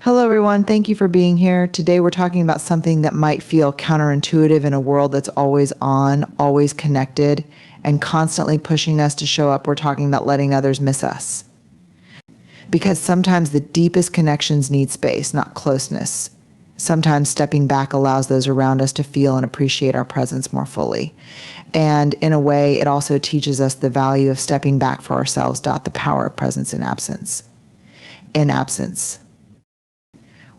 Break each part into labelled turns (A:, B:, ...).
A: Hello, everyone. Thank you for being here. Today, we're talking about something that might feel counterintuitive in a world that's always on, always connected, and constantly pushing us to show up. We're talking about letting others miss us. Because sometimes the deepest connections need space, not closeness. Sometimes stepping back allows those around us to feel and appreciate our presence more fully. And in a way, it also teaches us the value of stepping back for ourselves, the power of presence in absence.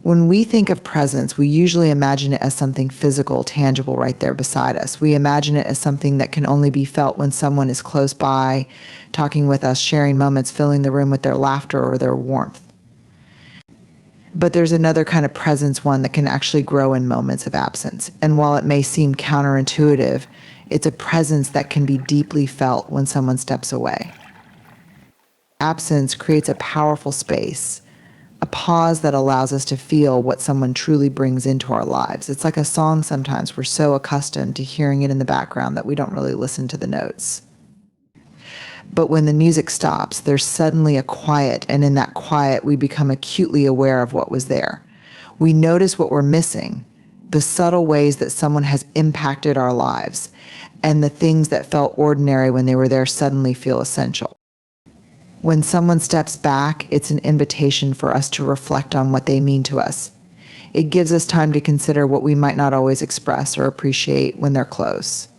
A: When we think of presence, we usually imagine it as something physical, tangible right there beside us. We imagine it as something that can only be felt when someone is close by, talking with us, sharing moments, filling the room with their laughter or their warmth. But there's another kind of presence, one that can actually grow in moments of absence. And while it may seem counterintuitive, it's a presence that can be deeply felt when someone steps away. Absence creates a powerful space, a pause that allows us to feel what someone truly brings into our lives. It's like a song sometimes. We're so accustomed to hearing it in the background that we don't really listen to the notes. But when the music stops, there's suddenly a quiet, and in that quiet, we become acutely aware of what was there. We notice what we're missing, the subtle ways that someone has impacted our lives, and the things that felt ordinary when they were there suddenly feel essential. When someone steps back, it's an invitation for us to reflect on what they mean to us. It gives us time to consider what we might not always express or appreciate when they're close.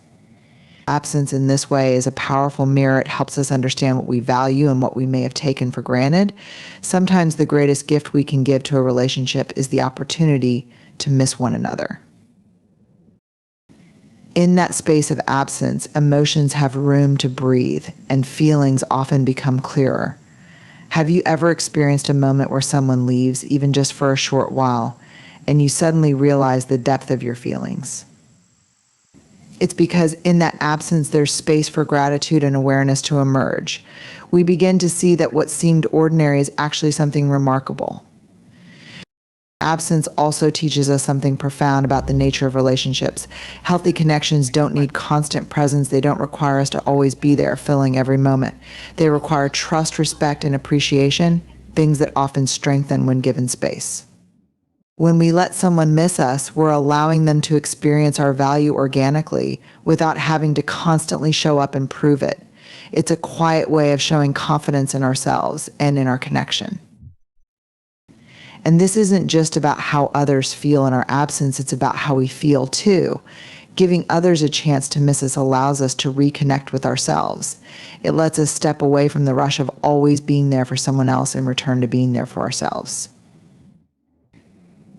A: Absence in this way is a powerful mirror. It helps us understand what we value and what we may have taken for granted. Sometimes the greatest gift we can give to a relationship is the opportunity to miss one another. In that space of absence, emotions have room to breathe, and feelings often become clearer. Have you ever experienced a moment where someone leaves, even just for a short while, and you suddenly realize the depth of your feelings? It's because in that absence, there's space for gratitude and awareness to emerge. We begin to see that what seemed ordinary is actually something remarkable. Absence also teaches us something profound about the nature of relationships. Healthy connections don't need constant presence. They don't require us to always be there, filling every moment. They require trust, respect, and appreciation, things that often strengthen when given space. When we let someone miss us, we're allowing them to experience our value organically without having to constantly show up and prove it. It's a quiet way of showing confidence in ourselves and in our connection. And this isn't just about how others feel in our absence, it's about how we feel too. Giving others a chance to miss us allows us to reconnect with ourselves. It lets us step away from the rush of always being there for someone else and return to being there for ourselves.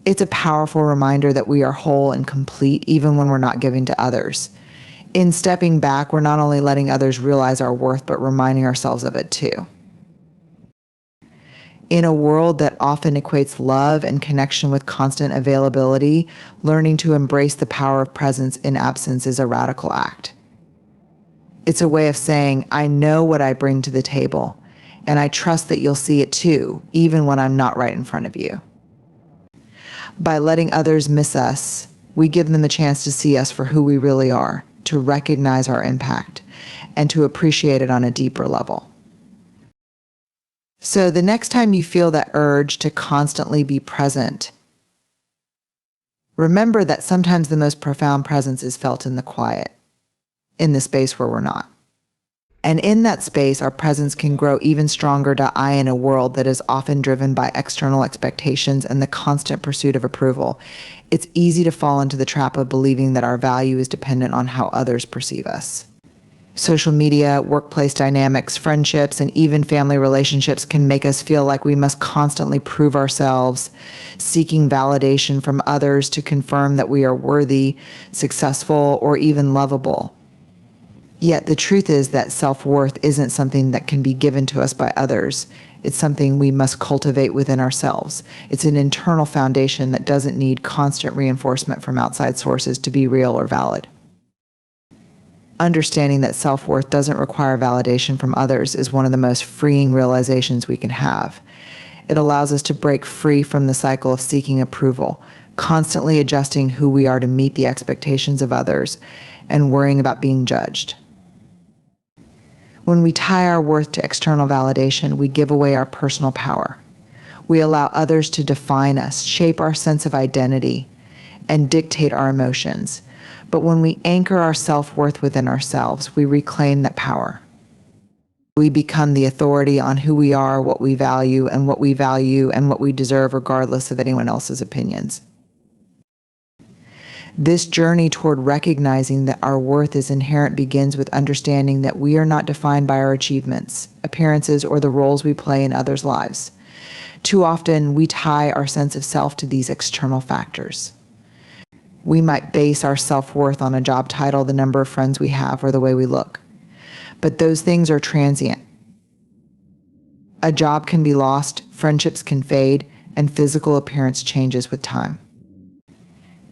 A: It's a powerful reminder that we are whole and complete even when we're not giving to others. In stepping back, we're not only letting others realize our worth, but reminding ourselves of it too. In a world that often equates love and connection with constant availability, learning to embrace the power of presence in absence is a radical act. It's a way of saying, I know what I bring to the table, and I trust that you'll see it too, even when I'm not right in front of you. By letting others miss us, we give them a chance to see us for who we really are, to recognize our impact, and to appreciate it on a deeper level. So the next time you feel that urge to constantly be present, remember that sometimes the most profound presence is felt in the quiet, in the space where we're not. And in that space, our presence can grow even stronger in a world that is often driven by external expectations and the constant pursuit of approval. It's easy to fall into the trap of believing that our value is dependent on how others perceive us. Social media, workplace dynamics, friendships, and even family relationships can make us feel like we must constantly prove ourselves, seeking validation from others to confirm that we are worthy, successful, or even lovable. Yet the truth is that self-worth isn't something that can be given to us by others. It's something we must cultivate within ourselves. It's an internal foundation that doesn't need constant reinforcement from outside sources to be real or valid. Understanding that self-worth doesn't require validation from others is one of the most freeing realizations we can have. It allows us to break free from the cycle of seeking approval, constantly adjusting who we are to meet the expectations of others, and worrying about being judged. When we tie our worth to external validation, we give away our personal power. We allow others to define us, shape our sense of identity, and dictate our emotions. But when we anchor our self-worth within ourselves, we reclaim that power. We become the authority on who we are, what we value, and what we deserve, regardless of anyone else's opinions. This journey toward recognizing that our worth is inherent begins with understanding that we are not defined by our achievements, appearances, or the roles we play in others' lives. Too often, we tie our sense of self to these external factors. We might base our self-worth on a job title, the number of friends we have, or the way we look. But those things are transient. A job can be lost, friendships can fade, and physical appearance changes with time.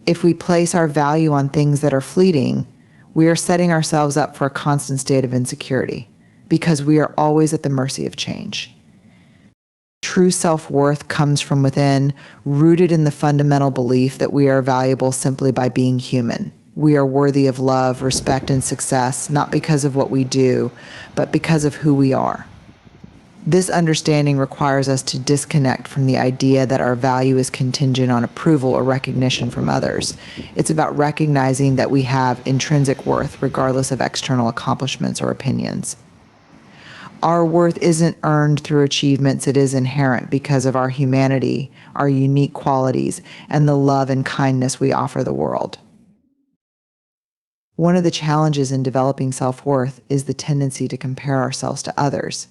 A: If we place our value on things that are fleeting, we are setting ourselves up for a constant state of insecurity because we are always at the mercy of change. True self-worth comes from within, rooted in the fundamental belief that we are valuable simply by being human. We are worthy of love, respect, and success, not because of what we do, but because of who we are. This understanding requires us to disconnect from the idea that our value is contingent on approval or recognition from others. It's about recognizing that we have intrinsic worth, regardless of external accomplishments or opinions. Our worth isn't earned through achievements, it is inherent because of our humanity, our unique qualities, and the love and kindness we offer the world. One of the challenges in developing self-worth is the tendency to compare ourselves to others.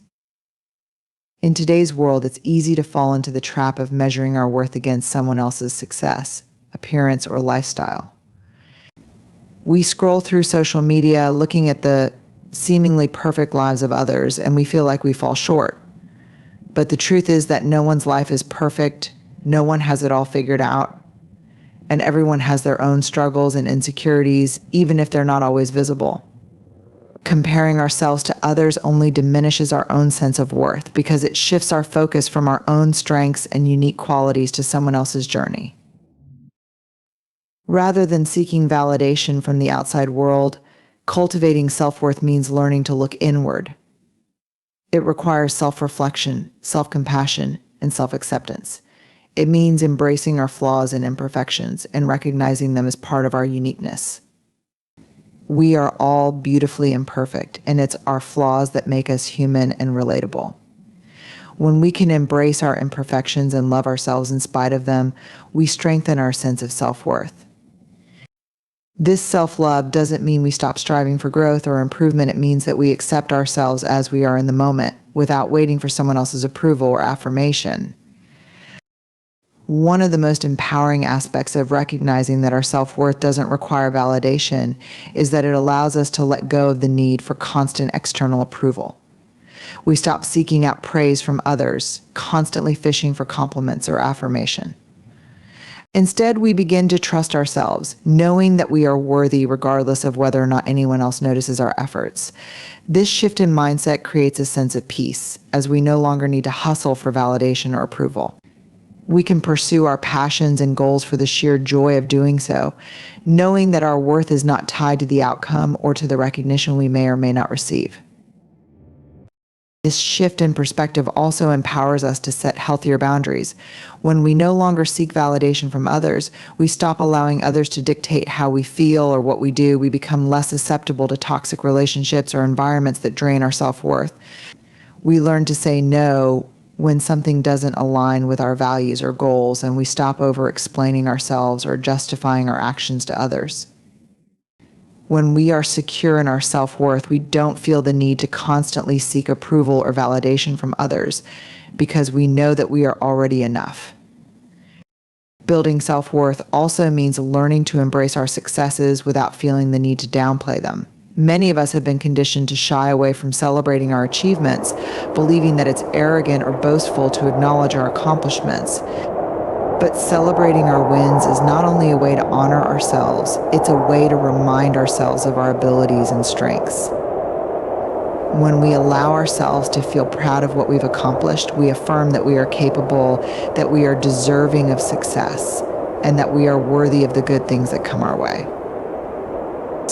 A: In today's world, it's easy to fall into the trap of measuring our worth against someone else's success, appearance, or lifestyle. We scroll through social media looking at the seemingly perfect lives of others, and we feel like we fall short. But the truth is that no one's life is perfect, no one has it all figured out, and everyone has their own struggles and insecurities, even if they're not always visible. Comparing ourselves to others only diminishes our own sense of worth because it shifts our focus from our own strengths and unique qualities to someone else's journey. Rather than seeking validation from the outside world, cultivating self-worth means learning to look inward. It requires self-reflection, self-compassion, and self-acceptance. It means embracing our flaws and imperfections and recognizing them as part of our uniqueness. We are all beautifully imperfect, and it's our flaws that make us human and relatable. When we can embrace our imperfections and love ourselves in spite of them, we strengthen our sense of self-worth. This self-love doesn't mean we stop striving for growth or improvement. It means that we accept ourselves as we are in the moment without waiting for someone else's approval or affirmation. One of the most empowering aspects of recognizing that our self-worth doesn't require validation is that it allows us to let go of the need for constant external approval. We stop seeking out praise from others, constantly fishing for compliments or affirmation. Instead, we begin to trust ourselves, knowing that we are worthy regardless of whether or not anyone else notices our efforts. This shift in mindset creates a sense of peace, as we no longer need to hustle for validation or approval. We can pursue our passions and goals for the sheer joy of doing so, knowing that our worth is not tied to the outcome or to the recognition we may or may not receive. This shift in perspective also empowers us to set healthier boundaries. When we no longer seek validation from others, we stop allowing others to dictate how we feel or what we do. We become less susceptible to toxic relationships or environments that drain our self-worth. We learn to say no when something doesn't align with our values or goals, and we stop over-explaining ourselves or justifying our actions to others. When we are secure in our self-worth, we don't feel the need to constantly seek approval or validation from others because we know that we are already enough. Building self-worth also means learning to embrace our successes without feeling the need to downplay them. Many of us have been conditioned to shy away from celebrating our achievements, believing that it's arrogant or boastful to acknowledge our accomplishments. But celebrating our wins is not only a way to honor ourselves, it's a way to remind ourselves of our abilities and strengths. When we allow ourselves to feel proud of what we've accomplished, we affirm that we are capable, that we are deserving of success, and that we are worthy of the good things that come our way.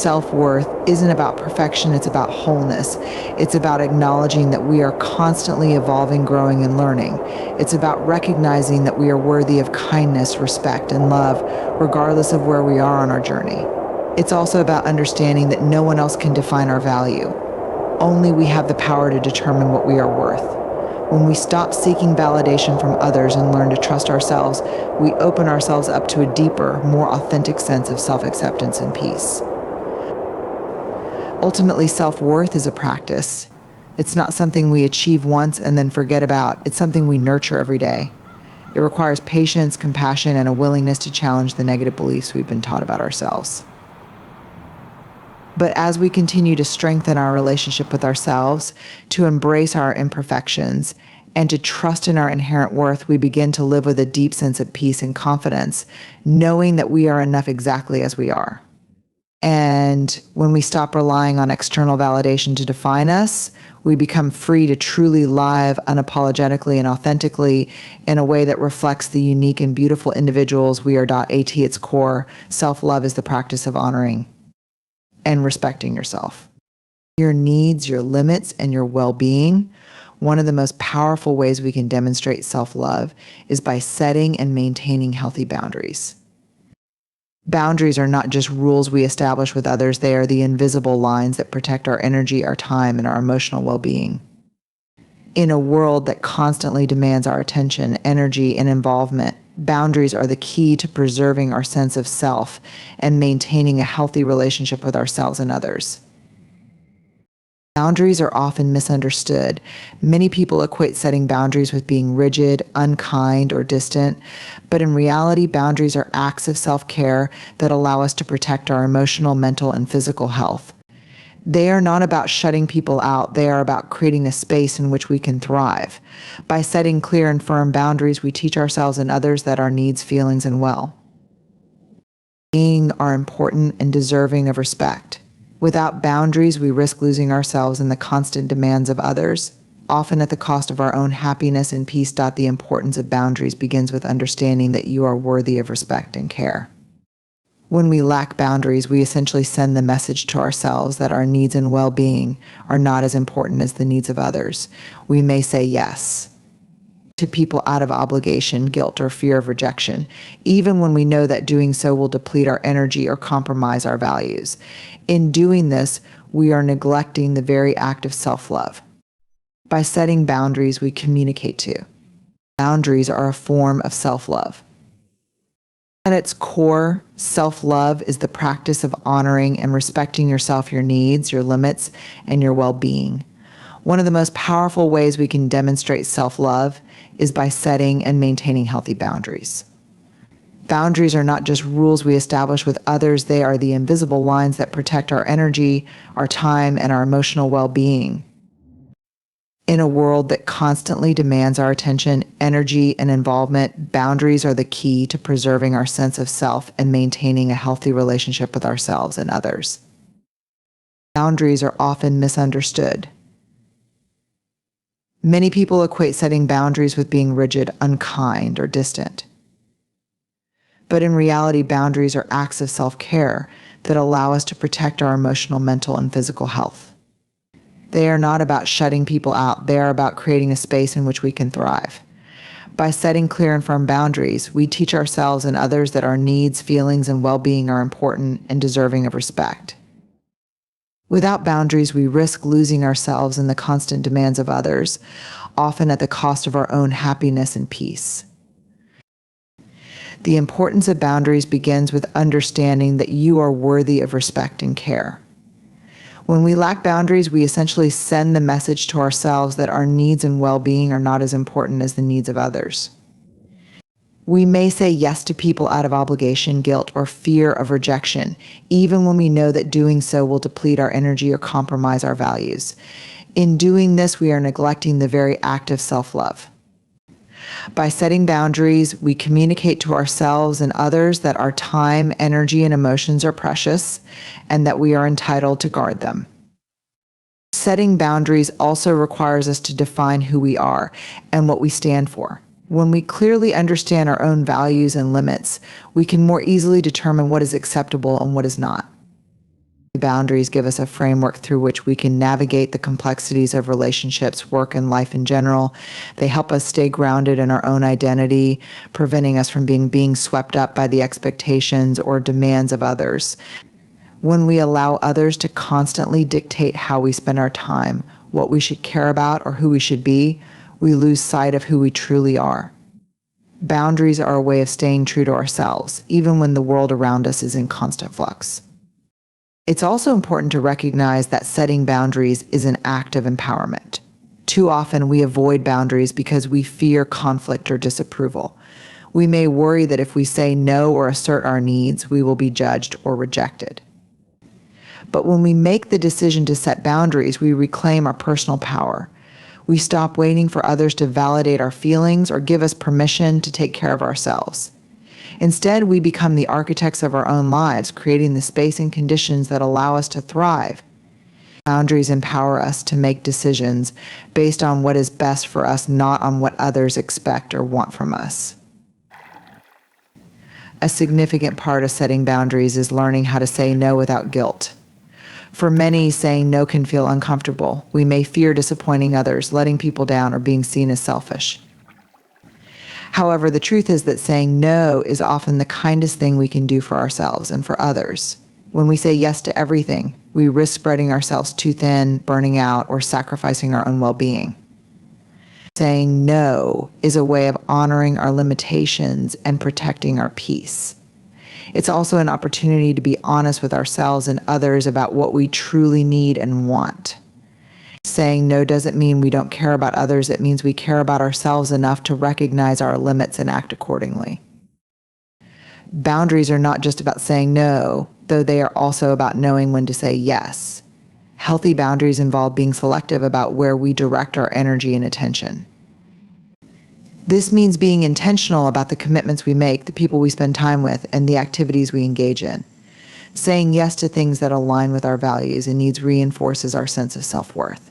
A: Self-worth isn't about perfection, it's about wholeness. It's about acknowledging that we are constantly evolving, growing, and learning. It's about recognizing that we are worthy of kindness, respect, and love, regardless of where we are on our journey. It's also about understanding that no one else can define our value. Only we have the power to determine what we are worth. When we stop seeking validation from others and learn to trust ourselves, we open ourselves up to a deeper, more authentic sense of self-acceptance and peace. Ultimately, self-worth is a practice. It's not something we achieve once and then forget about. It's something we nurture every day. It requires patience, compassion, and a willingness to challenge the negative beliefs we've been taught about ourselves. But as we continue to strengthen our relationship with ourselves, to embrace our imperfections, and to trust in our inherent worth, we begin to live with a deep sense of peace and confidence, knowing that we are enough exactly as we are. And when we stop relying on external validation to define us, we become free to truly live unapologetically and authentically in a way that reflects the unique and beautiful individuals we are. At its core, self-love is the practice of honoring and respecting yourself, your needs, your limits, and your well-being. One of the most powerful ways we can demonstrate self-love is by setting and maintaining healthy boundaries. Boundaries are not just rules we establish with others, they are the invisible lines that protect our energy, our time, and our emotional well-being. In a world that constantly demands our attention, energy, and involvement, boundaries are the key to preserving our sense of self and maintaining a healthy relationship with ourselves and others. Boundaries are often misunderstood. Many people equate setting boundaries with being rigid, unkind, or distant, but in reality, boundaries are acts of self-care that allow us to protect our emotional, mental, and physical health. They are not about shutting people out. They are about creating a space in which we can thrive. By setting clear and firm boundaries, we teach ourselves and others that our needs, feelings, and well-being are important and deserving of respect. Without boundaries, we risk losing ourselves in the constant demands of others, often at the cost of our own happiness and peace. The importance of boundaries begins with understanding that you are worthy of respect and care. When we lack boundaries, we essentially send the message to ourselves that our needs and well-being are not as important as the needs of others. We may say yes to people out of obligation, guilt, or fear of rejection, even when we know that doing so will deplete our energy or compromise our values. In doing this, we are neglecting the very act of self-love. By setting boundaries, we communicate to. Boundaries are a form of self-love. At its core, self-love is the practice of honoring and respecting yourself, your needs, your limits, and your well-being. One of the most powerful ways we can demonstrate self-love is by setting and maintaining healthy boundaries. Boundaries are not just rules we establish with others, they are the invisible lines that protect our energy, our time, and our emotional well-being. In a world that constantly demands our attention, energy, and involvement, boundaries are the key to preserving our sense of self and maintaining a healthy relationship with ourselves and others. Boundaries are often misunderstood. Many people equate setting boundaries with being rigid, unkind, or distant. But in reality, boundaries are acts of self-care that allow us to protect our emotional, mental, and physical health. They are not about shutting people out. They are about creating a space in which we can thrive. By setting clear and firm boundaries, we teach ourselves and others that our needs, feelings, and well-being are important and deserving of respect. Without boundaries, we risk losing ourselves in the constant demands of others, often at the cost of our own happiness and peace. The importance of boundaries begins with understanding that you are worthy of respect and care. When we lack boundaries, we essentially send the message to ourselves that our needs and well-being are not as important as the needs of others. We may say yes to people out of obligation, guilt, or fear of rejection, even when we know that doing so will deplete our energy or compromise our values. In doing this, we are neglecting the very act of self-love. By setting boundaries, we communicate to ourselves and others that our time, energy, and emotions are precious and that we are entitled to guard them. Setting boundaries also requires us to define who we are and what we stand for. When we clearly understand our own values and limits, we can more easily determine what is acceptable and what is not. Boundaries give us a framework through which we can navigate the complexities of relationships, work, and life in general. They help us stay grounded in our own identity, preventing us from being swept up by the expectations or demands of others. When we allow others to constantly dictate how we spend our time, what we should care about, or who we should be, we lose sight of who we truly are. Boundaries are a way of staying true to ourselves, even when the world around us is in constant flux. It's also important to recognize that setting boundaries is an act of empowerment. Too often we avoid boundaries because we fear conflict or disapproval. We may worry that if we say no or assert our needs, we will be judged or rejected. But when we make the decision to set boundaries, we reclaim our personal power. We stop waiting for others to validate our feelings or give us permission to take care of ourselves. Instead, we become the architects of our own lives, creating the space and conditions that allow us to thrive. Boundaries empower us to make decisions based on what is best for us, not on what others expect or want from us. A significant part of setting boundaries is learning how to say no without guilt. For many, saying no can feel uncomfortable. We may fear disappointing others, letting people down, or being seen as selfish. However, the truth is that saying no is often the kindest thing we can do for ourselves and for others. When we say yes to everything, we risk spreading ourselves too thin, burning out, or sacrificing our own well-being. Saying no is a way of honoring our limitations and protecting our peace. It's also an opportunity to be honest with ourselves and others about what we truly need and want. Saying no doesn't mean we don't care about others. It means we care about ourselves enough to recognize our limits and act accordingly. Boundaries are not just about saying no, though they are also about knowing when to say yes. Healthy boundaries involve being selective about where we direct our energy and attention. This means being intentional about the commitments we make, the people we spend time with, and the activities we engage in. Saying yes to things that align with our values and needs reinforces our sense of self-worth.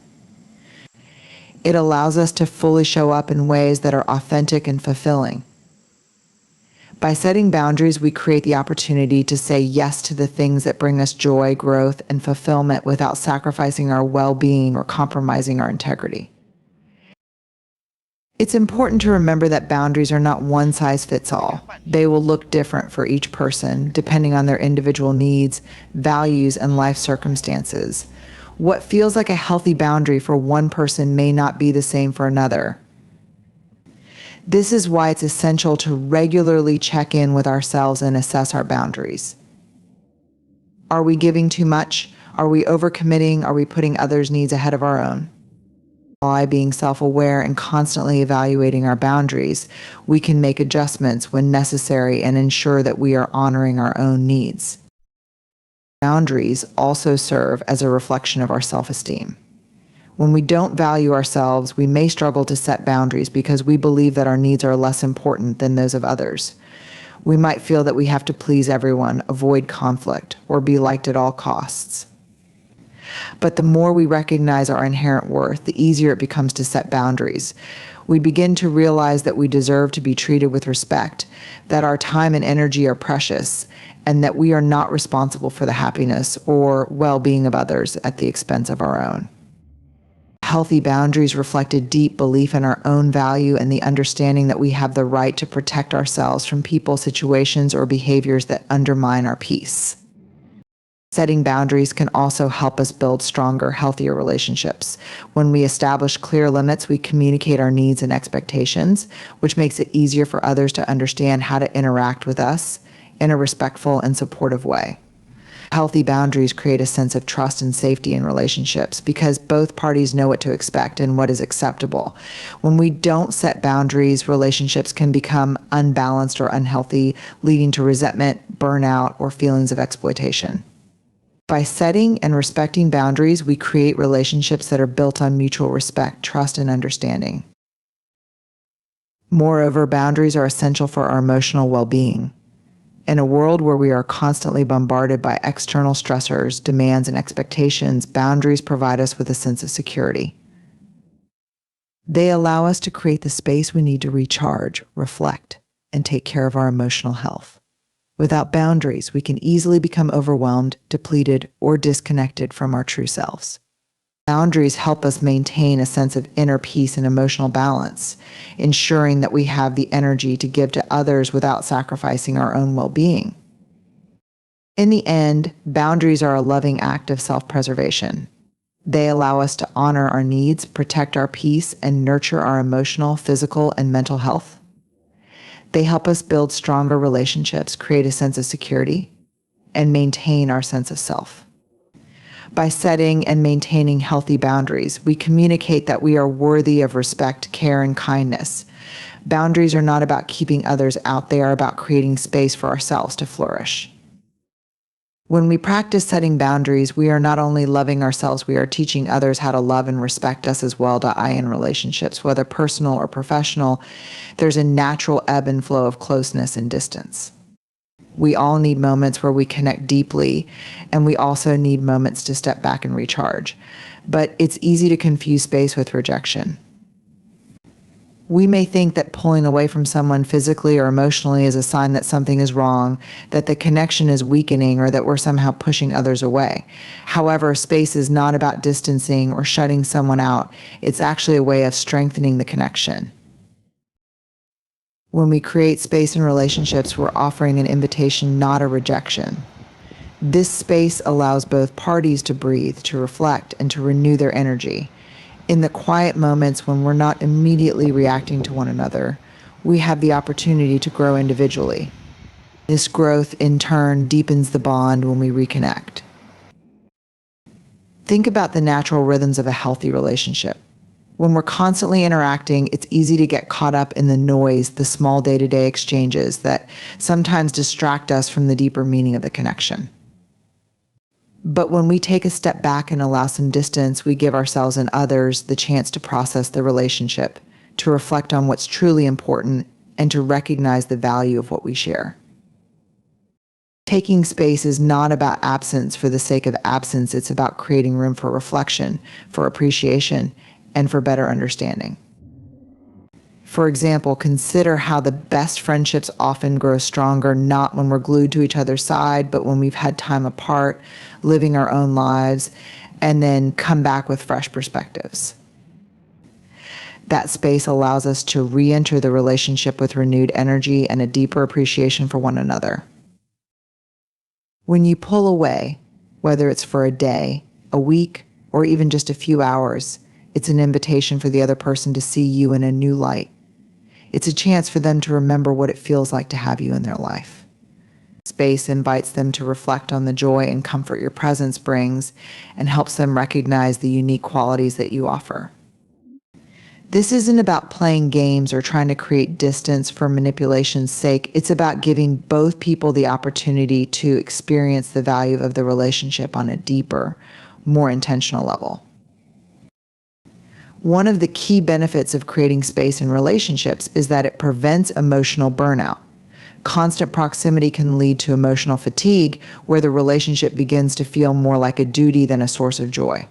A: It allows us to fully show up in ways that are authentic and fulfilling. By setting boundaries, we create the opportunity to say yes to the things that bring us joy, growth, and fulfillment without sacrificing our well-being or compromising our integrity. It's important to remember that boundaries are not one size fits all. They will look different for each person, depending on their individual needs, values, and life circumstances. What feels like a healthy boundary for one person may not be the same for another. This is why it's essential to regularly check in with ourselves and assess our boundaries. Are we giving too much? Are we overcommitting? Are we putting others' needs ahead of our own? By being self-aware and constantly evaluating our boundaries, we can make adjustments when necessary and ensure that we are honoring our own needs. Boundaries also serve as a reflection of our self-esteem. When we don't value ourselves, we may struggle to set boundaries because we believe that our needs are less important than those of others. We might feel that we have to please everyone, avoid conflict, or be liked at all costs. But the more we recognize our inherent worth, the easier it becomes to set boundaries. We begin to realize that we deserve to be treated with respect, that our time and energy are precious, and that we are not responsible for the happiness or well-being of others at the expense of our own. Healthy boundaries reflect a deep belief in our own value and the understanding that we have the right to protect ourselves from people, situations, or behaviors that undermine our peace. Setting boundaries can also help us build stronger, healthier relationships. When we establish clear limits, we communicate our needs and expectations, which makes it easier for others to understand how to interact with us in a respectful and supportive way. Healthy boundaries create a sense of trust and safety in relationships because both parties know what to expect and what is acceptable. When we don't set boundaries, relationships can become unbalanced or unhealthy, leading to resentment, burnout, or feelings of exploitation. By setting and respecting boundaries, we create relationships that are built on mutual respect, trust, and understanding. Moreover, boundaries are essential for our emotional well-being. In a world where we are constantly bombarded by external stressors, demands, and expectations, boundaries provide us with a sense of security. They allow us to create the space we need to recharge, reflect, and take care of our emotional health. Without boundaries, we can easily become overwhelmed, depleted, or disconnected from our true selves. Boundaries help us maintain a sense of inner peace and emotional balance, ensuring that we have the energy to give to others without sacrificing our own well-being. In the end, boundaries are a loving act of self-preservation. They allow us to honor our needs, protect our peace, and nurture our emotional, physical, and mental health. They help us build stronger relationships, create a sense of security, and maintain our sense of self. By setting and maintaining healthy boundaries, we communicate that we are worthy of respect, care, and kindness. Boundaries are not about keeping others out, they are about creating space for ourselves to flourish. When we practice setting boundaries, we are not only loving ourselves, we are teaching others how to love and respect us as well. In relationships, whether personal or professional, there's a natural ebb and flow of closeness and distance. We all need moments where we connect deeply, and we also need moments to step back and recharge. But it's easy to confuse space with rejection. We may think that pulling away from someone physically or emotionally is a sign that something is wrong, that the connection is weakening, or that we're somehow pushing others away. However, space is not about distancing or shutting someone out. It's actually a way of strengthening the connection. When we create space in relationships, we're offering an invitation, not a rejection. This space allows both parties to breathe, to reflect, and to renew their energy. In the quiet moments when we're not immediately reacting to one another, we have the opportunity to grow individually. This growth, in turn, deepens the bond when we reconnect. Think about the natural rhythms of a healthy relationship. When we're constantly interacting, it's easy to get caught up in the noise, the small day-to-day exchanges that sometimes distract us from the deeper meaning of the connection. But when we take a step back and allow some distance, we give ourselves and others the chance to process the relationship, to reflect on what's truly important, and to recognize the value of what we share. Taking space is not about absence for the sake of absence. It's about creating room for reflection, for appreciation, and for better understanding. For example, consider how the best friendships often grow stronger, not when we're glued to each other's side, but when we've had time apart, living our own lives, and then come back with fresh perspectives. That space allows us to re-enter the relationship with renewed energy and a deeper appreciation for one another. When you pull away, whether it's for a day, a week, or even just a few hours, it's an invitation for the other person to see you in a new light. It's a chance for them to remember what it feels like to have you in their life. Space invites them to reflect on the joy and comfort your presence brings and helps them recognize the unique qualities that you offer. This isn't about playing games or trying to create distance for manipulation's sake. It's about giving both people the opportunity to experience the value of the relationship on a deeper, more intentional level. One of the key benefits of creating space in relationships is that it prevents emotional burnout. Constant proximity can lead to emotional fatigue, where the relationship begins to feel more like a duty than a source of joy.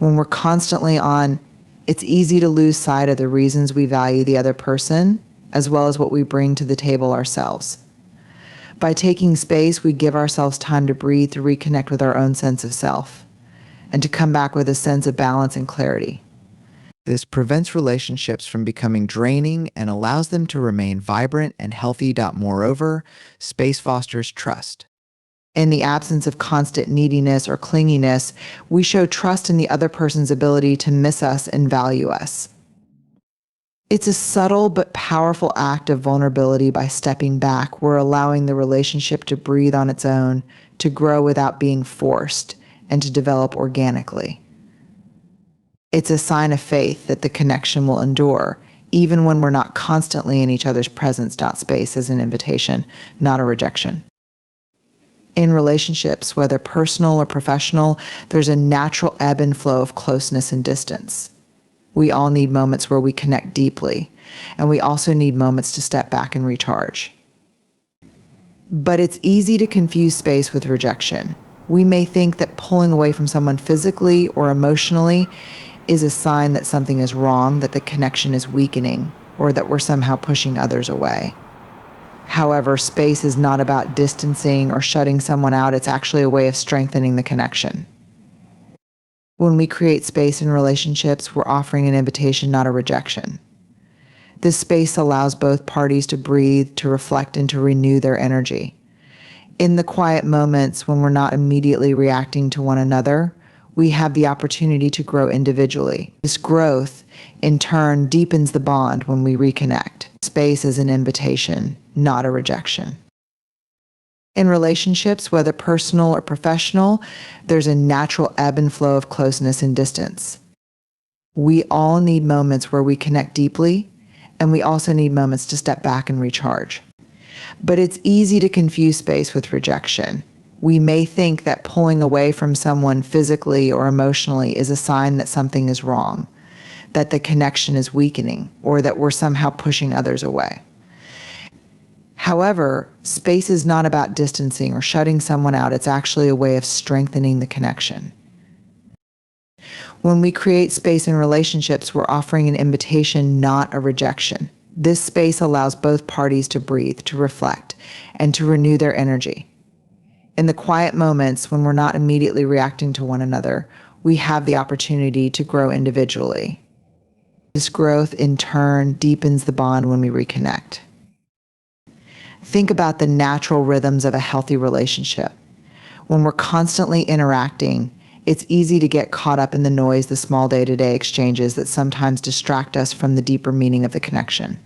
A: When we're constantly on, it's easy to lose sight of the reasons we value the other person, as well as what we bring to the table ourselves. By taking space, we give ourselves time to breathe, to reconnect with our own sense of self, and to come back with a sense of balance and clarity. This prevents relationships from becoming draining and allows them to remain vibrant and healthy. Moreover, space fosters trust. In the absence of constant neediness or clinginess, we show trust in the other person's ability to miss us and value us. It's a subtle but powerful act of vulnerability. By stepping back, we're allowing the relationship to breathe on its own, to grow without being forced, and to develop organically. It's a sign of faith that the connection will endure, even when we're not constantly in each other's presence. Space is an invitation, not a rejection. In relationships, whether personal or professional, there's a natural ebb and flow of closeness and distance. We all need moments where we connect deeply, and we also need moments to step back and recharge. But it's easy to confuse space with rejection. We may think that pulling away from someone physically or emotionally is a sign that something is wrong, that the connection is weakening, or that we're somehow pushing others away. However, space is not about distancing or shutting someone out. It's actually a way of strengthening the connection. When we create space in relationships, we're offering an invitation, not a rejection. This space allows both parties to breathe, to reflect, and to renew their energy. In the quiet moments when we're not immediately reacting to one another, we have the opportunity to grow individually. This growth, in turn, deepens the bond when we reconnect. Space is an invitation, not a rejection. In relationships, whether personal or professional, there's a natural ebb and flow of closeness and distance. We all need moments where we connect deeply, and we also need moments to step back and recharge. But it's easy to confuse space with rejection. We may think that pulling away from someone physically or emotionally is a sign that something is wrong, that the connection is weakening, or that we're somehow pushing others away. However, space is not about distancing or shutting someone out. It's actually a way of strengthening the connection. When we create space in relationships, we're offering an invitation, not a rejection. This space allows both parties to breathe, to reflect, and to renew their energy. In the quiet moments when we're not immediately reacting to one another, we have the opportunity to grow individually. This growth, in turn, deepens the bond when we reconnect. Think about the natural rhythms of a healthy relationship. When we're constantly interacting, it's easy to get caught up in the noise, the small day-to-day exchanges that sometimes distract us from the deeper meaning of the connection.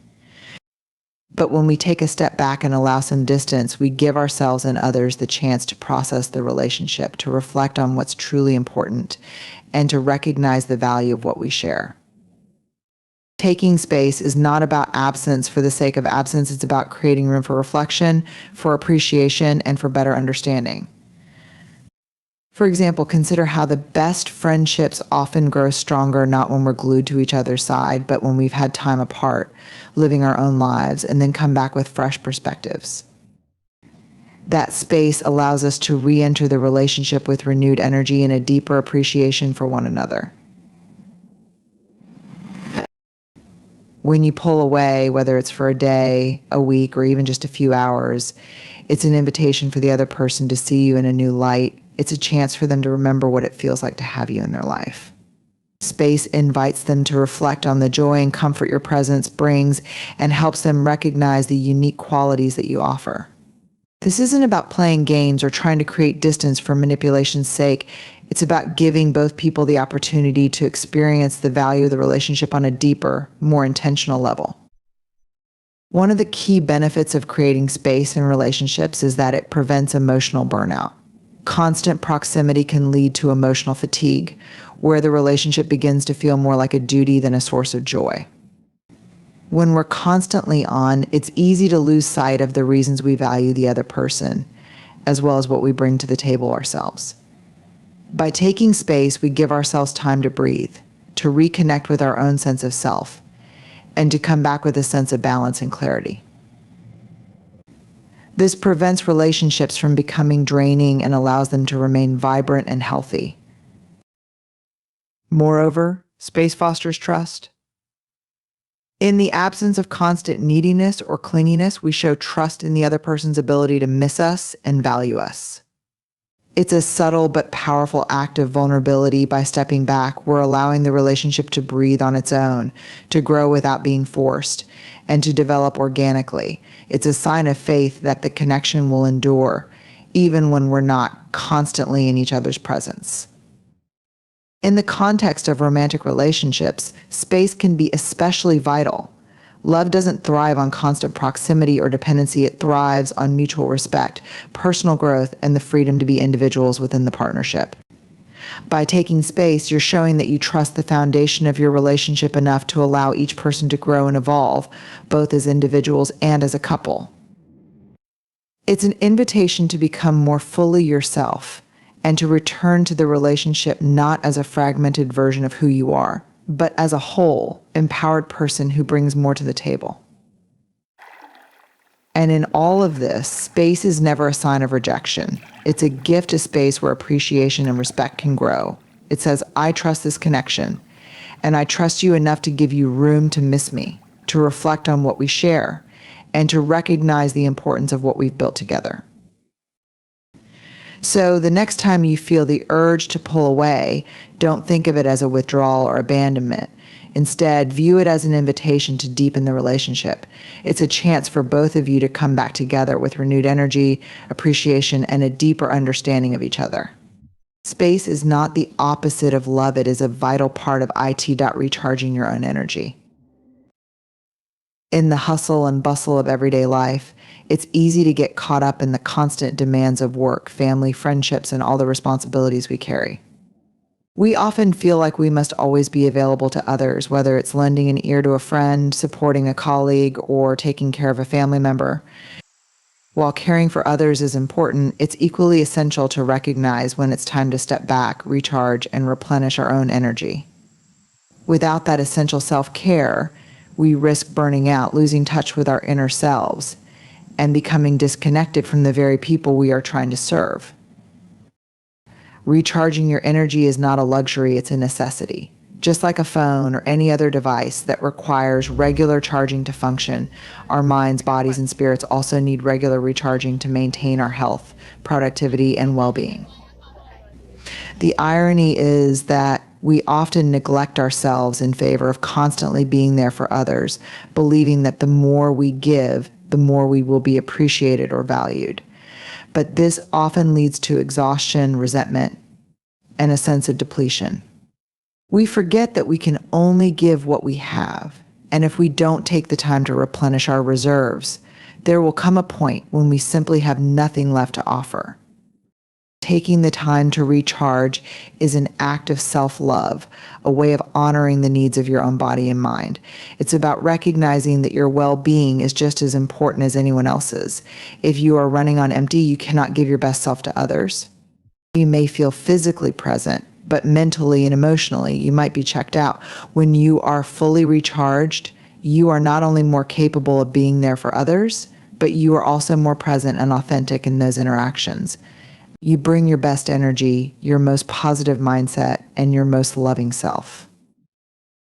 A: But when we take a step back and allow some distance, we give ourselves and others the chance to process the relationship, to reflect on what's truly important, and to recognize the value of what we share. Taking space is not about absence for the sake of absence. It's about creating room for reflection, for appreciation, and for better understanding. For example, consider how the best friendships often grow stronger not when we're glued to each other's side, but when we've had time apart, living our own lives, and then come back with fresh perspectives. That space allows us to re-enter the relationship with renewed energy and a deeper appreciation for one another. When you pull away, whether it's for a day, a week, or even just a few hours, it's an invitation for the other person to see you in a new light. It's a chance for them to remember what it feels like to have you in their life. Space invites them to reflect on the joy and comfort your presence brings and helps them recognize the unique qualities that you offer. This isn't about playing games or trying to create distance for manipulation's sake. It's about giving both people the opportunity to experience the value of the relationship on a deeper, more intentional level. One of the key benefits of creating space in relationships is that it prevents emotional burnout. Constant proximity can lead to emotional fatigue, where the relationship begins to feel more like a duty than a source of joy. When we're constantly on, it's easy to lose sight of the reasons we value the other person, as well as what we bring to the table ourselves. By taking space, we give ourselves time to breathe, to reconnect with our own sense of self, and to come back with a sense of balance and clarity. This prevents relationships from becoming draining and allows them to remain vibrant and healthy. Moreover, space fosters trust. In the absence of constant neediness or clinginess, we show trust in the other person's ability to miss us and value us. It's a subtle but powerful act of vulnerability. By stepping back, we're allowing the relationship to breathe on its own, to grow without being forced, and to develop organically. It's a sign of faith that the connection will endure, even when we're not constantly in each other's presence. In the context of romantic relationships, space can be especially vital. Love doesn't thrive on constant proximity or dependency. It thrives on mutual respect, personal growth, and the freedom to be individuals within the partnership. By taking space, you're showing that you trust the foundation of your relationship enough to allow each person to grow and evolve, both as individuals and as a couple. It's an invitation to become more fully yourself and to return to the relationship not as a fragmented version of who you are, but as a whole, empowered person who brings more to the table. And in all of this, space is never a sign of rejection. It's a gift, a space where appreciation and respect can grow. It says, I trust this connection, and I trust you enough to give you room to miss me, to reflect on what we share, and to recognize the importance of what we've built together. So the next time you feel the urge to pull away, don't think of it as a withdrawal or abandonment. Instead, view it as an invitation to deepen the relationship. It's a chance for both of you to come back together with renewed energy, appreciation, and a deeper understanding of each other. Space is not the opposite of love. It is a vital part of recharging your own energy. In the hustle and bustle of everyday life, it's easy to get caught up in the constant demands of work, family, friendships, and all the responsibilities we carry. We often feel like we must always be available to others, whether it's lending an ear to a friend, supporting a colleague, or taking care of a family member. While caring for others is important, it's equally essential to recognize when it's time to step back, recharge, and replenish our own energy. Without that essential self-care, we risk burning out, losing touch with our inner selves, and becoming disconnected from the very people we are trying to serve. Recharging your energy is not a luxury, it's a necessity. Just like a phone or any other device that requires regular charging to function, our minds, bodies, and spirits also need regular recharging to maintain our health, productivity, and well-being. The irony is that we often neglect ourselves in favor of constantly being there for others, believing that the more we give, the more we will be appreciated or valued. But this often leads to exhaustion, resentment, and a sense of depletion. We forget that we can only give what we have, and if we don't take the time to replenish our reserves, there will come a point when we simply have nothing left to offer. Taking the time to recharge is an act of self-love, a way of honoring the needs of your own body and mind. It's about recognizing that your well-being is just as important as anyone else's. If you are running on empty, you cannot give your best self to others. You may feel physically present, but mentally and emotionally, you might be checked out. When you are fully recharged, you are not only more capable of being there for others, but you are also more present and authentic in those interactions. You bring your best energy, your most positive mindset, and your most loving self.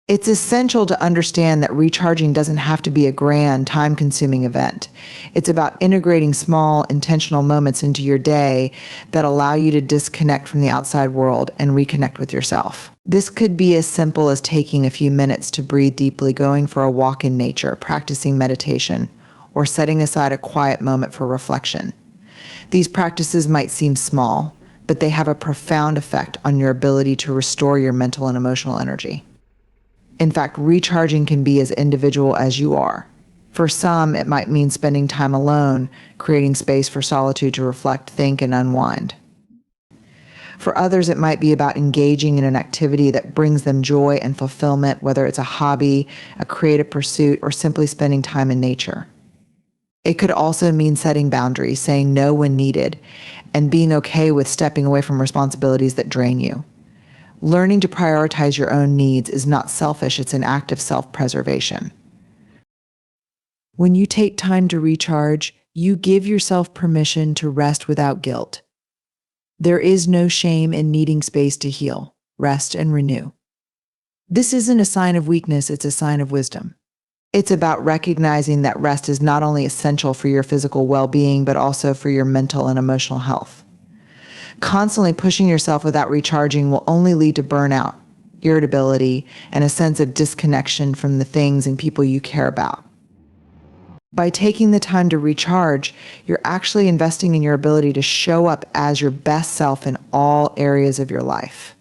A: It's essential to understand that recharging doesn't have to be a grand, time-consuming event. It's about integrating small, intentional moments into your day that allow you to disconnect from the outside world and reconnect with yourself. This could be as simple as taking a few minutes to breathe deeply, going for a walk in nature, practicing meditation, or setting aside a quiet moment for reflection. These practices might seem small, but they have a profound effect on your ability to restore your mental and emotional energy. In fact, recharging can be as individual as you are. For some, it might mean spending time alone, creating space for solitude to reflect, think, and unwind. For others, it might be about engaging in an activity that brings them joy and fulfillment, whether it's a hobby, a creative pursuit, or simply spending time in nature. It could also mean setting boundaries, saying no when needed, and being okay with stepping away from responsibilities that drain you. Learning to prioritize your own needs is not selfish, it's an act of self-preservation. When you take time to recharge, you give yourself permission to rest without guilt. There is no shame in needing space to heal, rest, and renew. This isn't a sign of weakness, it's a sign of wisdom. It's about recognizing that rest is not only essential for your physical well-being, but also for your mental and emotional health. Constantly pushing yourself without recharging will only lead to burnout, irritability, and a sense of disconnection from the things and people you care about. By taking the time to recharge, you're actually investing in your ability to show up as your best self in all areas of your life.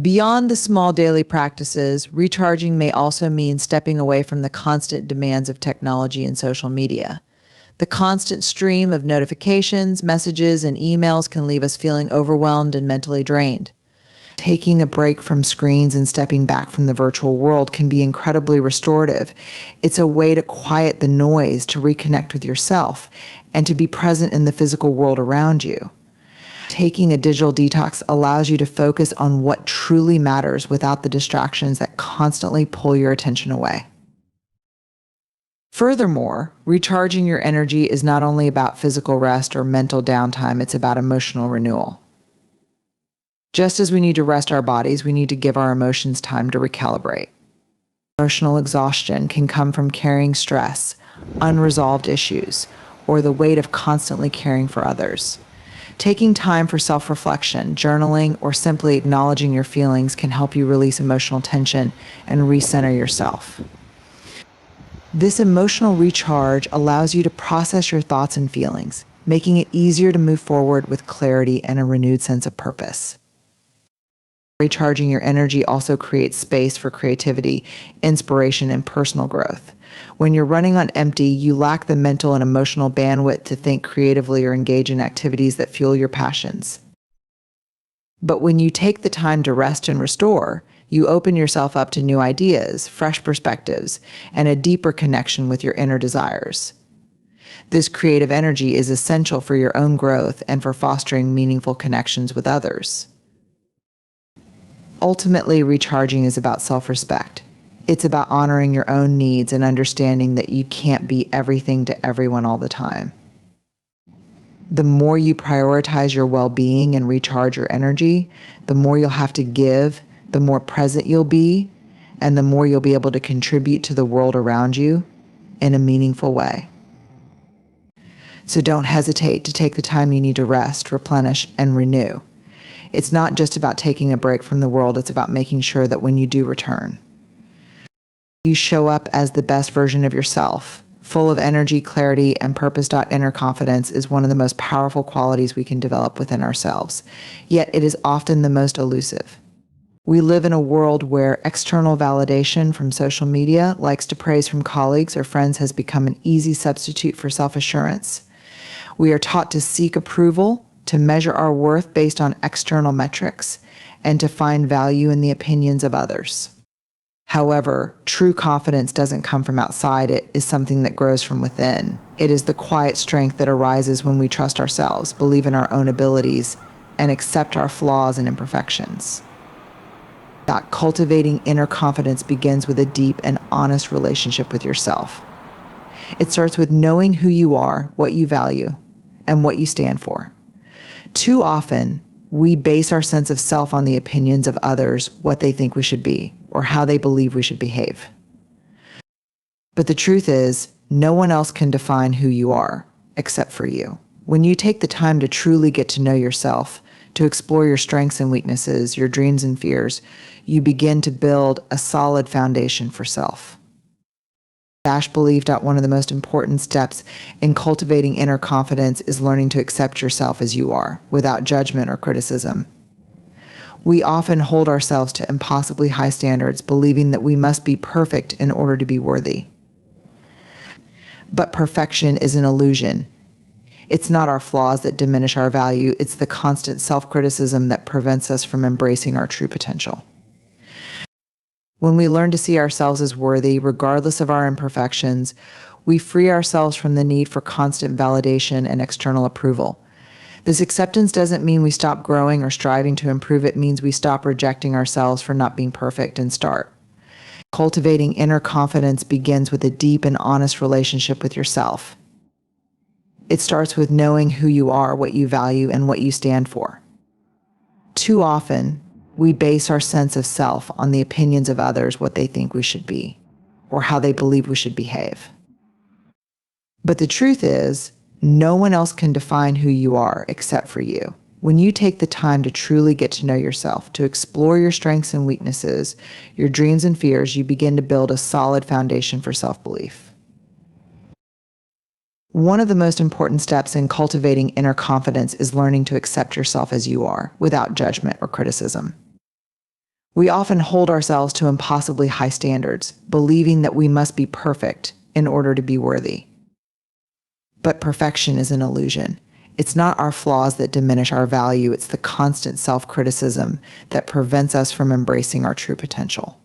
A: Beyond the small daily practices, recharging may also mean stepping away from the constant demands of technology and social media. The constant stream of notifications, messages, and emails can leave us feeling overwhelmed and mentally drained. Taking a break from screens and stepping back from the virtual world can be incredibly restorative. It's a way to quiet the noise, to reconnect with yourself, and to be present in the physical world around you. Taking a digital detox allows you to focus on what truly matters without the distractions that constantly pull your attention away. Furthermore, recharging your energy is not only about physical rest or mental downtime, it's about emotional renewal. Just as we need to rest our bodies, we need to give our emotions time to recalibrate. Emotional exhaustion can come from carrying stress, unresolved issues, or the weight of constantly caring for others. Taking time for self-reflection, journaling, or simply acknowledging your feelings can help you release emotional tension and recenter yourself. This emotional recharge allows you to process your thoughts and feelings, making it easier to move forward with clarity and a renewed sense of purpose. Recharging your energy also creates space for creativity, inspiration, and personal growth. When you're running on empty, you lack the mental and emotional bandwidth to think creatively or engage in activities that fuel your passions. But when you take the time to rest and restore, you open yourself up to new ideas, fresh perspectives, and a deeper connection with your inner desires. This creative energy is essential for your own growth and for fostering meaningful connections with others. Ultimately, recharging is about self-respect. It's about honoring your own needs and understanding that you can't be everything to everyone all the time. The more you prioritize your well-being and recharge your energy, the more you'll have to give, the more present you'll be, and the more you'll be able to contribute to the world around you in a meaningful way. So don't hesitate to take the time you need to rest, replenish, and renew. It's not just about taking a break from the world, it's about making sure that when you do return, you show up as the best version of yourself, full of energy, clarity, and purpose. Inner confidence is one of the most powerful qualities we can develop within ourselves, yet it is often the most elusive. We live in a world where external validation from social media, likes to praise from colleagues or friends, has become an easy substitute for self-assurance. We are taught to seek approval, to measure our worth based on external metrics, and to find value in the opinions of others. However, true confidence doesn't come from outside. It is something that grows from within. It is the quiet strength that arises when we trust ourselves, believe in our own abilities, and accept our flaws and imperfections. That cultivating inner confidence begins with a deep and honest relationship with yourself. It starts with knowing who you are, what you value, and what you stand for. Too often, we base our sense of self on the opinions of others, what they think we should be, or how they believe we should behave. But the truth is, no one else can define who you are, except for you. When you take the time to truly get to know yourself, to explore your strengths and weaknesses, your dreams and fears, you begin to build a solid foundation for self. Believed out one of the most important steps in cultivating inner confidence is learning to accept yourself as you are, without judgment or criticism. We often hold ourselves to impossibly high standards, believing that we must be perfect in order to be worthy. But perfection is an illusion. It's not our flaws that diminish our value, it's the constant self-criticism that prevents us from embracing our true potential. When we learn to see ourselves as worthy, regardless of our imperfections, we free ourselves from the need for constant validation and external approval. This acceptance doesn't mean we stop growing or striving to improve. It means we stop rejecting ourselves for not being perfect and start. Cultivating inner confidence begins with a deep and honest relationship with yourself. It starts with knowing who you are, what you value, and what you stand for. Too often, we base our sense of self on the opinions of others, what they think we should be, or how they believe we should behave. But the truth is, no one else can define who you are except for you. When you take the time to truly get to know yourself, to explore your strengths and weaknesses, your dreams and fears, you begin to build a solid foundation for self-belief. One of the most important steps in cultivating inner confidence is learning to accept yourself as you are, without judgment or criticism. We often hold ourselves to impossibly high standards, believing that we must be perfect in order to be worthy. But perfection is an illusion. It's not our flaws that diminish our value, it's the constant self-criticism that prevents us from embracing our true potential.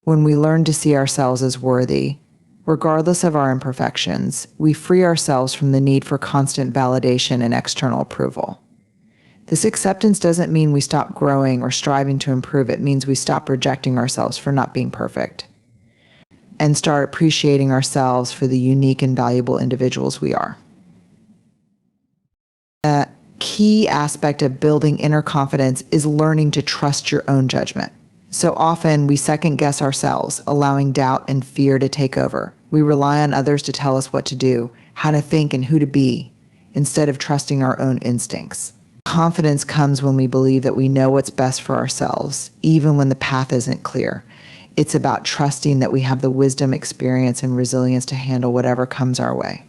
A: When we learn to see ourselves as worthy, regardless of our imperfections, we free ourselves from the need for constant validation and external approval. This acceptance doesn't mean we stop growing or striving to improve. It means we stop rejecting ourselves for not being perfect and start appreciating ourselves for the unique and valuable individuals we are. A key aspect of building inner confidence is learning to trust your own judgment. So often we second guess ourselves, allowing doubt and fear to take over. We rely on others to tell us what to do, how to think, and who to be, instead of trusting our own instincts. Confidence comes when we believe that we know what's best for ourselves, even when the path isn't clear. It's about trusting that we have the wisdom, experience, and resilience to handle whatever comes our way.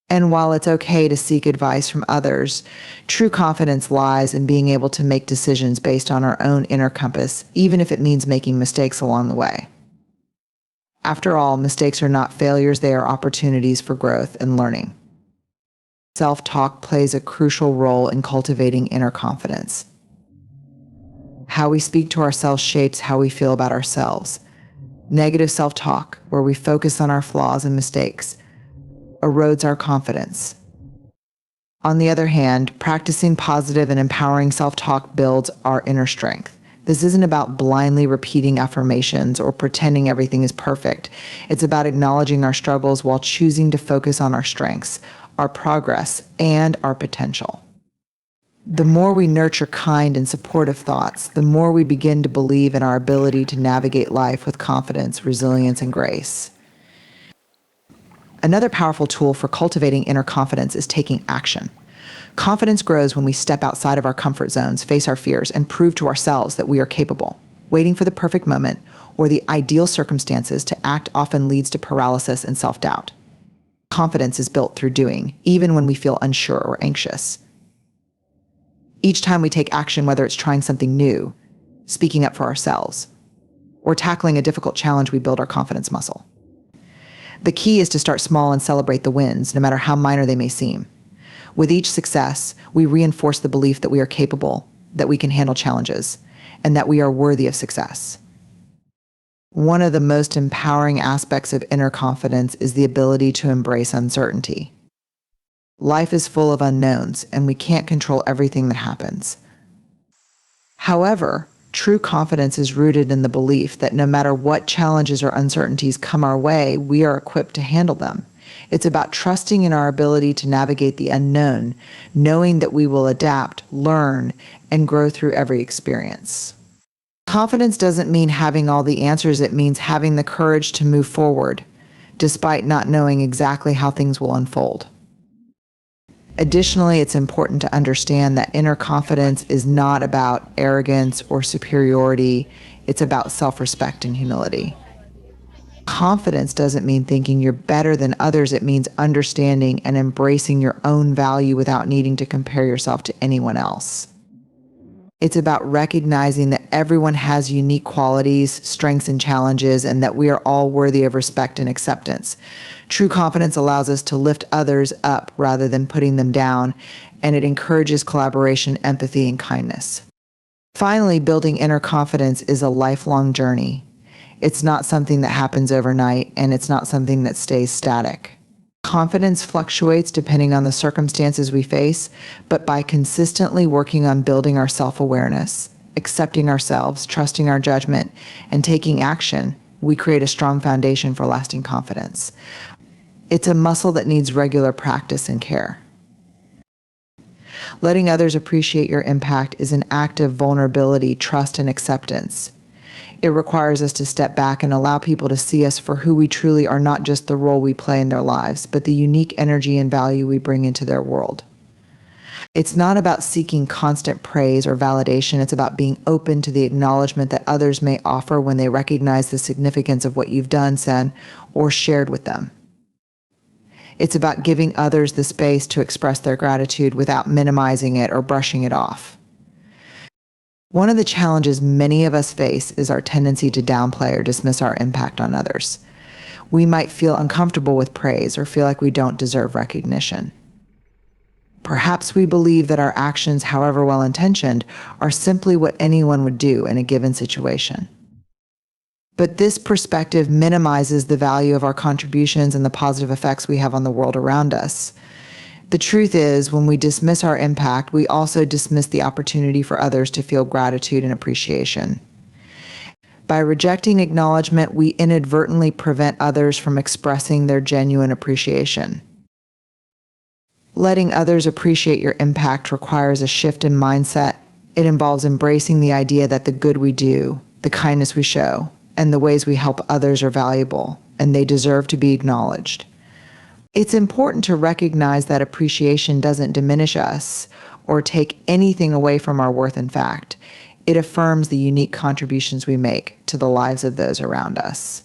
A: And while it's okay to seek advice from others, true confidence lies in being able to make decisions based on our own inner compass, even if it means making mistakes along the way. After all, mistakes are not failures, they are opportunities for growth and learning. Self-talk plays a crucial role in cultivating inner confidence. How we speak to ourselves shapes how we feel about ourselves. Negative self-talk, where we focus on our flaws and mistakes, erodes our confidence. On the other hand, practicing positive and empowering self-talk builds our inner strength. This isn't about blindly repeating affirmations or pretending everything is perfect. It's about acknowledging our struggles while choosing to focus on our strengths, our progress, and our potential. The more we nurture kind and supportive thoughts, the more we begin to believe in our ability to navigate life with confidence, resilience, and grace. Another powerful tool for cultivating inner confidence is taking action. Confidence grows when we step outside of our comfort zones, face our fears, and prove to ourselves that we are capable. Waiting for the perfect moment or the ideal circumstances to act often leads to paralysis and self-doubt. Confidence is built through doing, even when we feel unsure or anxious. Each time we take action, whether it's trying something new, speaking up for ourselves, or tackling a difficult challenge, we build our confidence muscle. The key is to start small and celebrate the wins, no matter how minor they may seem. With each success, we reinforce the belief that we are capable, that we can handle challenges, and that we are worthy of success. One of the most empowering aspects of inner confidence is the ability to embrace uncertainty. Life is full of unknowns, and we can't control everything that happens. However, true confidence is rooted in the belief that no matter what challenges or uncertainties come our way, we are equipped to handle them. It's about trusting in our ability to navigate the unknown, knowing that we will adapt, learn, and grow through every experience. Confidence doesn't mean having all the answers, it means having the courage to move forward, despite not knowing exactly how things will unfold. Additionally, it's important to understand that inner confidence is not about arrogance or superiority, it's about self-respect and humility. Confidence doesn't mean thinking you're better than others, it means understanding and embracing your own value without needing to compare yourself to anyone else. It's about recognizing that everyone has unique qualities, strengths, and challenges, and that we are all worthy of respect and acceptance. True confidence allows us to lift others up rather than putting them down, and it encourages collaboration, empathy, and kindness. Finally, building inner confidence is a lifelong journey. It's not something that happens overnight, and it's not something that stays static. Confidence fluctuates depending on the circumstances we face, but by consistently working on building our self-awareness, accepting ourselves, trusting our judgment, and taking action, we create a strong foundation for lasting confidence. It's a muscle that needs regular practice and care. Letting others appreciate your impact is an act of vulnerability, trust, and acceptance. It requires us to step back and allow people to see us for who we truly are, not just the role we play in their lives, but the unique energy and value we bring into their world. It's not about seeking constant praise or validation. It's about being open to the acknowledgement that others may offer when they recognize the significance of what you've done, said, or shared with them. It's about giving others the space to express their gratitude without minimizing it or brushing it off. One of the challenges many of us face is our tendency to downplay or dismiss our impact on others. We might feel uncomfortable with praise or feel like we don't deserve recognition. Perhaps we believe that our actions, however well-intentioned, are simply what anyone would do in a given situation. But this perspective minimizes the value of our contributions and the positive effects we have on the world around us. The truth is, when we dismiss our impact, we also dismiss the opportunity for others to feel gratitude and appreciation. By rejecting acknowledgement, we inadvertently prevent others from expressing their genuine appreciation. Letting others appreciate your impact requires a shift in mindset. It involves embracing the idea that the good we do, the kindness we show, and the ways we help others are valuable, and they deserve to be acknowledged. It's important to recognize that appreciation doesn't diminish us or take anything away from our worth. In fact, it affirms the unique contributions we make to the lives of those around us.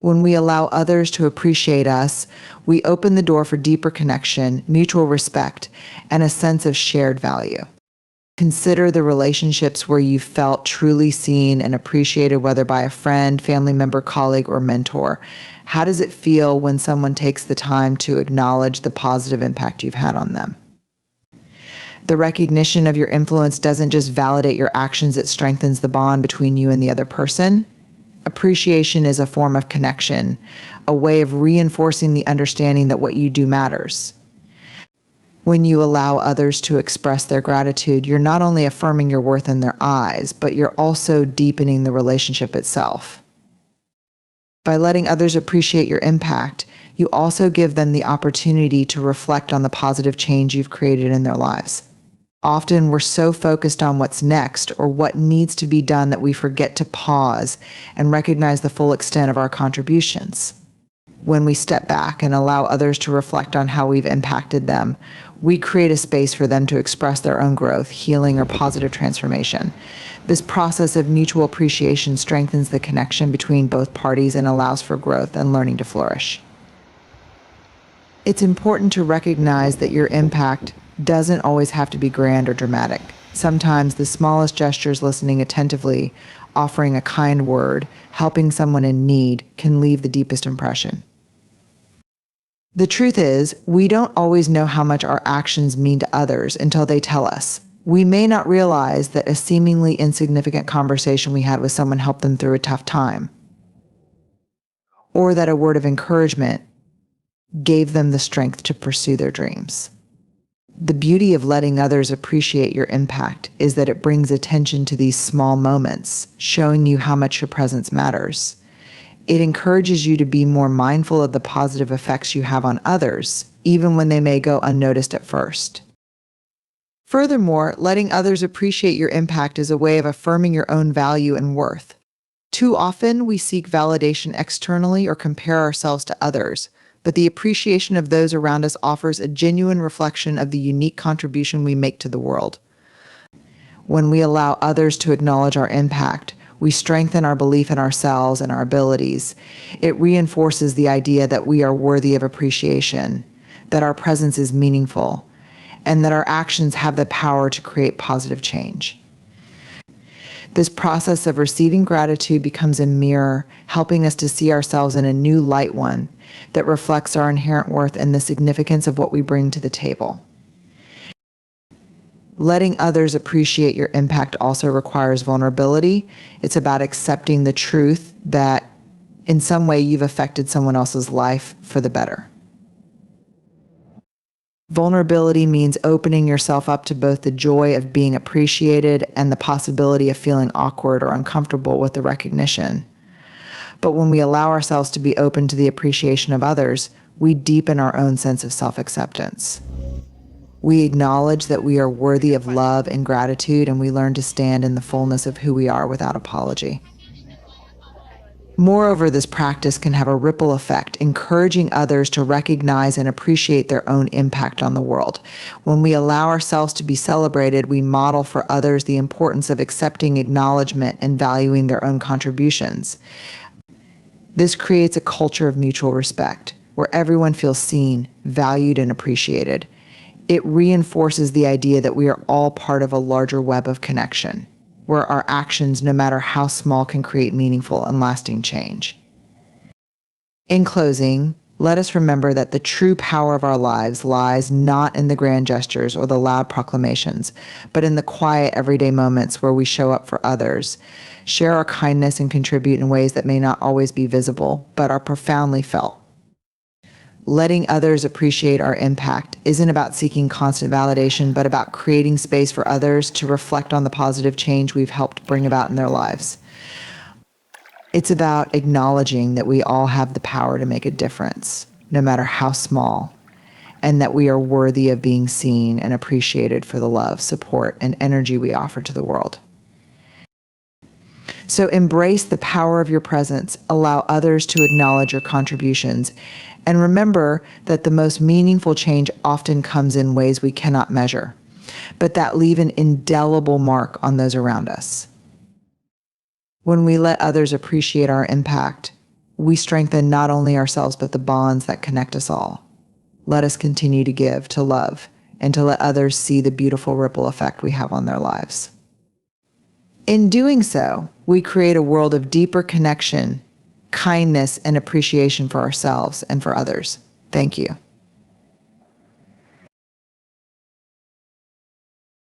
A: When we allow others to appreciate us, we open the door for deeper connection, mutual respect, and a sense of shared value. Consider the relationships where you felt truly seen and appreciated, whether by a friend, family member, colleague, or mentor. How does it feel when someone takes the time to acknowledge the positive impact you've had on them? The recognition of your influence doesn't just validate your actions, it strengthens the bond between you and the other person. Appreciation is a form of connection, a way of reinforcing the understanding that what you do matters. When you allow others to express their gratitude, you're not only affirming your worth in their eyes, but you're also deepening the relationship itself. By letting others appreciate your impact, you also give them the opportunity to reflect on the positive change you've created in their lives. Often we're so focused on what's next or what needs to be done that we forget to pause and recognize the full extent of our contributions. When we step back and allow others to reflect on how we've impacted them, we create a space for them to express their own growth, healing, or positive transformation. This process of mutual appreciation strengthens the connection between both parties and allows for growth and learning to flourish. It's important to recognize that your impact doesn't always have to be grand or dramatic. Sometimes the smallest gestures, listening attentively, offering a kind word, helping someone in need, can leave the deepest impression. The truth is, we don't always know how much our actions mean to others until they tell us. We may not realize that a seemingly insignificant conversation we had with someone helped them through a tough time, or that a word of encouragement gave them the strength to pursue their dreams. The beauty of letting others appreciate your impact is that it brings attention to these small moments, showing you how much your presence matters. It encourages you to be more mindful of the positive effects you have on others, even when they may go unnoticed at first. Furthermore, letting others appreciate your impact is a way of affirming your own value and worth. Too often, we seek validation externally or compare ourselves to others, but the appreciation of those around us offers a genuine reflection of the unique contribution we make to the world. When we allow others to acknowledge our impact, we strengthen our belief in ourselves and our abilities. It reinforces the idea that we are worthy of appreciation, that our presence is meaningful, and that our actions have the power to create positive change. This process of receiving gratitude becomes a mirror, helping us to see ourselves in a new light, one that reflects our inherent worth and the significance of what we bring to the table. Letting others appreciate your impact also requires vulnerability. It's about accepting the truth that in some way you've affected someone else's life for the better. Vulnerability means opening yourself up to both the joy of being appreciated and the possibility of feeling awkward or uncomfortable with the recognition. But when we allow ourselves to be open to the appreciation of others, we deepen our own sense of self-acceptance. We acknowledge that we are worthy of love and gratitude, and we learn to stand in the fullness of who we are without apology. Moreover, this practice can have a ripple effect, encouraging others to recognize and appreciate their own impact on the world. When we allow ourselves to be celebrated, we model for others the importance of accepting acknowledgement and valuing their own contributions. This creates a culture of mutual respect, where everyone feels seen, valued, and appreciated. It reinforces the idea that we are all part of a larger web of connection, where our actions, no matter how small, can create meaningful and lasting change. In closing, let us remember that the true power of our lives lies not in the grand gestures or the loud proclamations, but in the quiet, everyday moments where we show up for others, share our kindness, and contribute in ways that may not always be visible, but are profoundly felt. Letting others appreciate our impact isn't about seeking constant validation, but about creating space for others to reflect on the positive change we've helped bring about in their lives. It's about acknowledging that we all have the power to make a difference, no matter how small, and that we are worthy of being seen and appreciated for the love, support, and energy we offer to the world. So embrace the power of your presence, allow others to acknowledge your contributions, and remember that the most meaningful change often comes in ways we cannot measure, but that leave an indelible mark on those around us. When we let others appreciate our impact, we strengthen not only ourselves, but the bonds that connect us all. Let us continue to give, to love, and to let others see the beautiful ripple effect we have on their lives. In doing so, we create a world of deeper connection, kindness, and appreciation for ourselves and for others. Thank you.